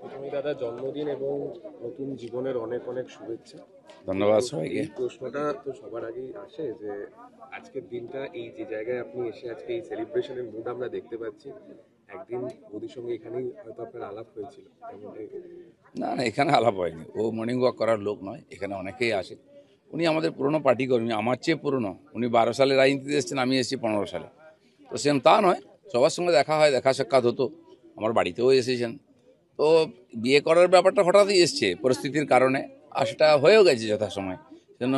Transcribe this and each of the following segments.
প্রথমে দাদা জন্মদিন এবং নতুন জীবনের অনেক অনেক শুভেচ্ছা। ধন্যবাদ তো সবাইকে। এই প্রশ্নটা তো সবার আগেই আসে যে আজকের দিনটা এই যে জায়গায় আপনি এসে আজকে এই সেলিব্রেশনের মুড আমরা দেখতে পাচ্ছি, একদিন মোদির সঙ্গে এখানেই হয়তো আপনার আলাপ হয়েছিল এমনটাই। না না, এখানে আলাপ হয়নি। ও মর্নিং ওয়াক করার লোক নয়, এখানে অনেকেই আসে। উনি আমাদের পুরনো পার্টি কর্মী, আমার চেয়ে পুরনো। উনি 12 সালে রাজনীতিতে এসেছেন, আমি এসেছি 15 সালে। তো সেম তা নয়, সবার সঙ্গে দেখা হয়, দেখা সাক্ষাৎ হতো। আমার বাড়িতেও এসেছেন। তো বিয়ে করার ব্যাপারটা হঠাৎই এসছে পরিস্থিতির কারণে, আর সেটা হয়েও গেছে যথাসময়। সেজন্য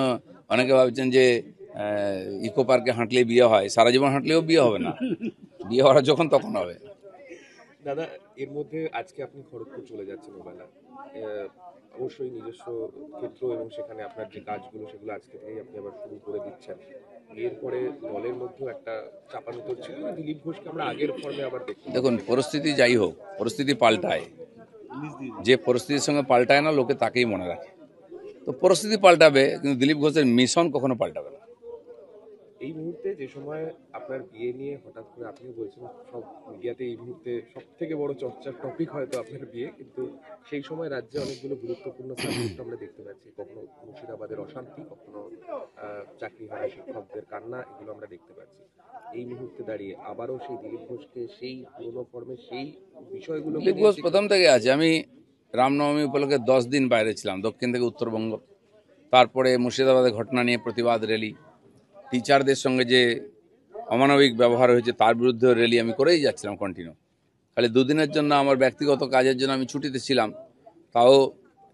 অনেকে ভাবছেন যে ইকো পার্কে হাঁটলে বিয়ে হয়, সারা জীবন হাঁটলেও বিয়ে হবে না। বিয়ে হওয়ার যখন তখন হবে। দাদা, এর মধ্যে আজকে আপনি খড়গপুর চলে যাচ্ছেন ওবেলা, অবশ্যই নিজস্ব ক্ষেত্র এবং সেখানে আপনার যে কাজগুলো সেগুলো আজকে থেকেই আপনি আবার শুরু করে দিচ্ছেন। এরপরে দলের মধ্যেও একটা চাপানুতর ছিল, দিলীপ ঘোষকে আমরা আগের ফর্মে আবার দেখতে দেখুন, পাচ্ছি। পরিস্থিতি যাই হোক, পরিস্থিতি পাল্টায়। যে পরিস্থিতির সঙ্গে পাল্টায় না, লোকে তাকেই মনে রাখে। তো পরিস্থিতি পাল্টাবে, কিন্তু দিলীপ ঘোষের মিশন কখনো পাল্টাবে না। এই মুহূর্তে যে সময় আপনার বিয়ে নিয়ে হঠাৎ করে আপনি বলছেন সব মিডিয়াতে এই মুহূর্তে সব থেকে বড় চর্চার টপিক হয়তো আপনার বিয়ে, কিন্তু সেই সময় রাজ্যে অনেকগুলো গুরুত্বপূর্ণ সাবজেক্ট আমরা দেখতে পাচ্ছি, কখনো মুর্শিদাবাদের অশান্তি, কখনো চাকরি হারা শিক্ষকদের কান্না, এগুলো আমরা দেখতে পাচ্ছি। এই মুহূর্তে দাঁড়িয়ে আবারও সেই দিলীপ ঘোষকে সেই পুরোনো ফর্মে সেই বিষয়গুলোকে দিলীপ নিয়ে ঘোষ প্রথম থেকে আছে। আমি রামনবমী উপলক্ষে 10 দিন বাইরে ছিলাম, দক্ষিণ থেকে উত্তরবঙ্গ। তারপরে মুর্শিদাবাদের ঘটনা নিয়ে প্রতিবাদ র্যালি, টিচারদের সঙ্গে যে অমানবিক ব্যবহার হয়েছে তার বিরুদ্ধে র্যালি আমি করেই যাচ্ছিলাম কন্টিনিউ। খালি দুদিনের জন্য আমার ব্যক্তিগত কাজের জন্য আমি ছুটিতে ছিলাম, তাও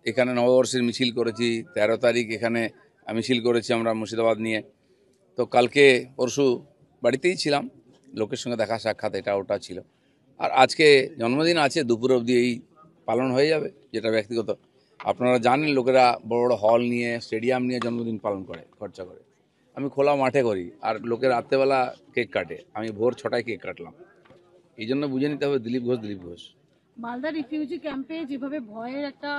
এখানে নববর্ষের মিছিল করেছি। 13 তারিখ এখানে মিছিল করেছি আমরা মুর্শিদাবাদ নিয়ে। তো কালকে পরশু বাড়িতেই ছিলাম, লোকের সঙ্গে দেখা সাক্ষাৎ এটা ওটা ছিল। আর আজকে জন্মদিন আছে, দুপুর অবধি এই পালন হয়ে যাবে, যেটা ব্যক্তিগত। আপনারা জানেন, লোকেরা বড় বড় হল নিয়ে, স্টেডিয়াম নিয়ে জন্মদিন পালন করে, খরচা করে। আমি খোলা মাঠে করি, আর লোকের রাত্রেবেলা কেক কাটে, আমি ভোর 6টায় কেক কাটলাম। এই জন্য বুঝে নিতে হবে দিলীপ ঘোষ দিলীপ ঘোষ। মালদা রিফিউজি ক্যাম্পে যেভাবে ভয়ের একটা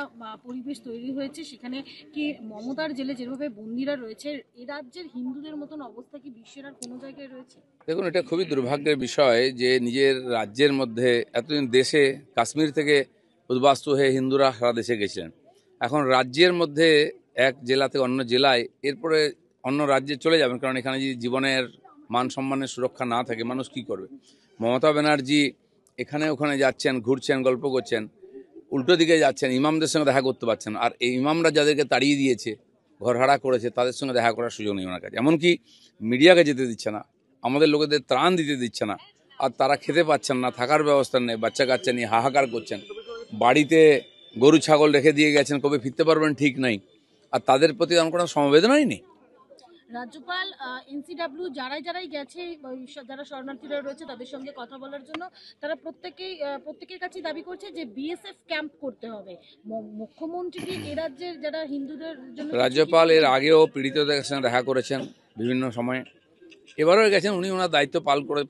পরিবেশ তৈরি হয়েছে, সেখানে কি মমতার জেলে যেভাবে বন্দিরা রয়েছে, এ রাজ্যের হিন্দুদের মতন অবস্থা কি বিশ্বের আর কোনো জায়গায় রয়েছে? দেখুন, এটা খুবই দুর্ভাগ্যের বিষয় যে নিজের রাজ্যের মধ্যে এতদিন দেশে কাশ্মীর থেকে উদ্বাস্তু হয়ে হিন্দুরা সারা দেশে গেছিলেন। এখন রাজ্যের মধ্যে এক জেলা থেকে অন্য জেলায়, এরপরে অন্য রাজ্যে চলে যাবেন, কারণ এখানে যদি জীবনের মান সম্মানের সুরক্ষা না থাকে, মানুষ কি করবে? মমতা ব্যানার্জি এখানে ওখানে যাচ্ছেন, ঘুরছেন, গল্প করছেন, উল্টো দিকে যাচ্ছেন, ইমামদের সঙ্গে দেখা করতে পারছেন। আর এই ইমামরা যাদেরকে তাড়িয়ে দিয়েছে, ঘরহারা করেছে, তাদের সঙ্গে দেখা করার সুযোগ নেই ওনার কাছে। এমনকি মিডিয়াকে যেতে দিচ্ছে না, আমাদের লোকেদের ত্রাণ দিতে দিচ্ছে না। আর তারা খেতে পাচ্ছেন না, থাকার ব্যবস্থা নেই, বাচ্চা কাচ্চা নিয়ে হাহাকার করছেন। বাড়িতে গরু ছাগল রেখে দিয়ে গেছেন, কবে ফিরতে পারবেন ঠিক নাই। আর তাদের প্রতি আমার কোনো সমবেদনাই নেই। রাজ্যপাল এনসিডাব্লিউ যারাই যারাই গেছে, যারা শরণার্থীরা রয়েছে তাদের সঙ্গে কথা বলার জন্য, তারা প্রত্যেকের কাছে দাবি করছে যে বিএসএফ ক্যাম্প করতে হবে। মুখ্যমন্ত্রী কি এ রাজ্যের যারা হিন্দুদের জন্য রাজ্যপাল এর আগেও পীড়িতদের সঙ্গে দেখা করেছেন বিভিন্ন সময়ে, এবারও গেছেন। উনি ওনার দায়িত্ব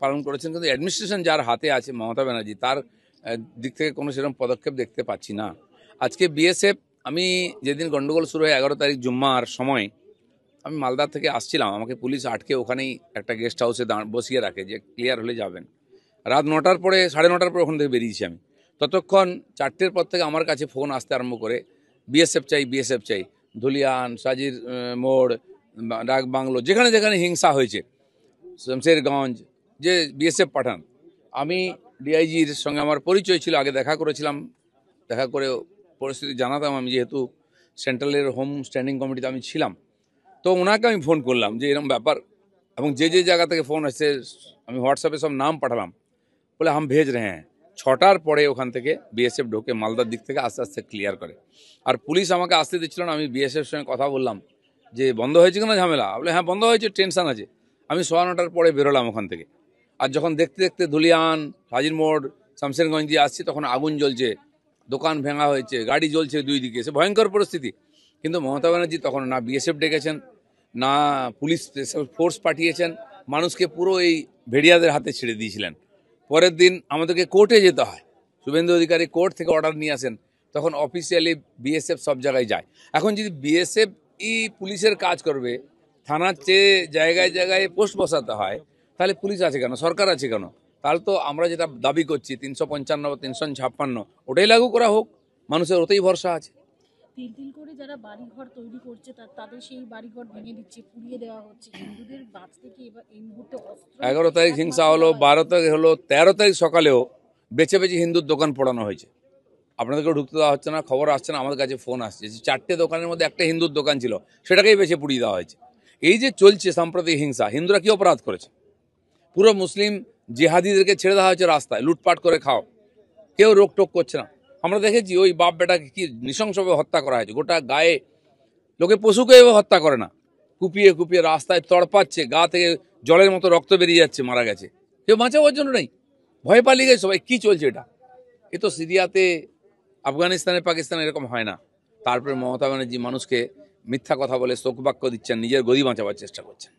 পালন করেছেন, কিন্তু অ্যাডমিনিস্ট্রেশন যার হাতে আছে, মমতা ব্যানার্জি, তার দিক থেকে কোনো সেরকম পদক্ষেপ দেখতে পাচ্ছি না। আজকে বিএসএফ, আমি যেদিন গন্ডগোল শুরু হয় 11 তারিখ জুম্মার সময়, আমি মালদা থেকে আসছিলাম, আমাকে পুলিশ আটকে ওখানেই একটা গেস্ট হাউসে বসিয়ে রাখে যে ক্লিয়ার হলে যাবেন। রাত 9টার পরে, 9:30 পরে ওখান থেকে বেরিয়েছি আমি। ততক্ষণ 4টের পর থেকে আমার কাছে ফোন আসতে আরম্ভ করে, বিএসএফ চাই, বিএসএফ চাই। ধুলিয়ান, সাজির মোড়, ডাক বাংলো, যেখানে যেখানে হিংসা হয়েছে, শমশেরগঞ্জ, যে বিএসএফ পাঠান। আমি ডিআইজির সঙ্গে আমার পরিচয় ছিল, আগে দেখা করেছিলাম। দেখা করে পরিস্থিতি জানাতাম, আমি যেহেতু সেন্ট্রালের হোম স্ট্যান্ডিং কমিটিতে আমি ছিলাম। তো ওনাকে আমি ফোন করলাম যে এরকম ব্যাপার, এবং যে যে জায়গা থেকে ফোন আসছে আমি হোয়াটসঅ্যাপে সব নাম পাঠালাম, বলে হাম ভেজ রে হ্যাঁ। 6টার পরে ওখান থেকে বিএসএফ ঢোকে, মালদার দিক থেকে আস্তে আস্তে ক্লিয়ার করে। আর পুলিশ আমাকে আসতে দিচ্ছিল না। আমি বিএসএফ সঙ্গে কথা বললাম যে বন্ধ হয়েছে কিনা ঝামেলা, বলে হ্যাঁ বন্ধ হয়েছে, টেনশন আছে। আমি 9:15 পরে বেরোলাম ওখান থেকে। আর যখন দেখতে দেখতে ধুলিয়ান, হাজির মোড়, শামশেরগঞ্জ দিয়ে আসছি, তখন আগুন জ্বলছে, দোকান ভেঙা হয়েছে, গাড়ি জ্বলছে দুই দিকে, সে ভয়ঙ্কর পরিস্থিতি। কিন্তু মমতা ব্যানার্জি তখন না বিএসএফ ডেকেছেন, না পুলিশ স্পেশাল ফোর্স পাঠিয়েছেন, মানুষকে পুরো এই ভেড়িয়াদের হাতে ছেড়ে দিয়েছিলেন। পরের দিন আমাদেরকে কোর্টে যেতে হয়, শুভেন্দু অধিকারী কোর্ট থেকে অর্ডার নিয়ে আসেন, তখন অফিসিয়ালি বিএসএফ সব জায়গায় যায়। এখন যদি বিএসএফ পুলিশের কাজ করবে, থানার চেয়ে জায়গায় জায়গায় পোস্ট বসাতে হয়, তাহলে পুলিশ আছে কেন, সরকার আছে কেন? তাহলে তো আমরা যেটা দাবি করছি 355 বা 356 ওটাই লাগু করা হোক, মানুষের ওতেই ভরসা আছে। তিল তিল করে যারা বাড়িঘর তৈরি করছে তাদের সেই বাড়িঘর ভেঙে দিচ্ছে, পুড়িয়ে দেওয়া হচ্ছে। হিন্দুদের বাঁচতে কি এবার এই মুহূর্তে অস্ত্র 11 তারিখ হিংসা হলো, 12 তারিখ হলো, 13 তারিখ সকালেও বেছে বেছে হিন্দুর দোকান পোড়ানো হয়েছে। আপনাদেরকেও ঢুকতে দেওয়া হচ্ছে না, খবর আসছে না, আমাদের কাছে ফোন আসছে যে 4টে দোকানের মধ্যে একটা হিন্দুর দোকান ছিল, সেটাকেই বেছে পুড়িয়ে দেওয়া হয়েছে। এই যে চলছে সাম্প্রতিক হিংসা, হিন্দুরা কি অপরাধ করেছে? পুরো মুসলিম জেহাদিদেরকে ছেড়ে দেওয়া হয়েছে রাস্তায়, লুটপাট করে খাও, কেউ রোকটোক করছে না। আমরা দেখেছি ওই বাপ বেটাকে কি নৃশংসভাবে হত্যা করা হয়েছে, গোটা গায়ে, লোকে পশুকে এভাবে হত্যা করে না, কুপিয়ে কুপিয়ে রাস্তায় তড়পাচ্ছে, গা থেকে জলের মতো রক্ত বেরিয়ে যাচ্ছে, মারা গেছে, কেউ বাঁচাবার জন্য নেই, ভয় পালিয়ে গেছে সবাই। কি চলছে এটা? এ তো সিরিয়াতে, আফগানিস্তানে, পাকিস্তানে এরকম হয় না। তারপরে মমতা ব্যানার্জি মানুষকে মিথ্যা কথা বলে শোকবাক্য দিচ্ছেন, নিজের গদি বাঁচাবার চেষ্টা করছেন।